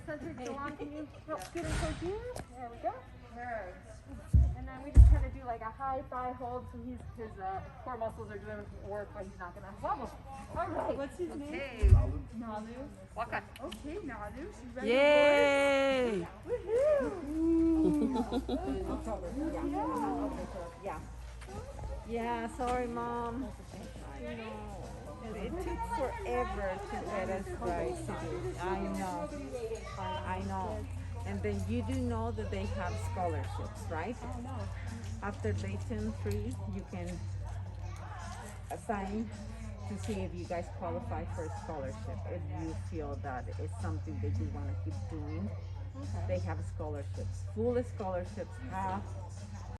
Cedric, Delon, can you help scoot him towards you? There we go. And then we just kind of do like a high thigh hold so his core muscles are doing work when he's not going to wobble. All right. What's his name? Okay. Nalu. Waka. Okay, Nalu. She's ready. Yay! Yeah. Yeah, sorry, Mom. I know. It took forever to get us right to do. I know. I know. And then you do know that they have scholarships, right? After they turn 3, you can assign to see if you guys qualify for a scholarship. If you feel that it's something that you want to keep doing, they have scholarships. Full scholarships, half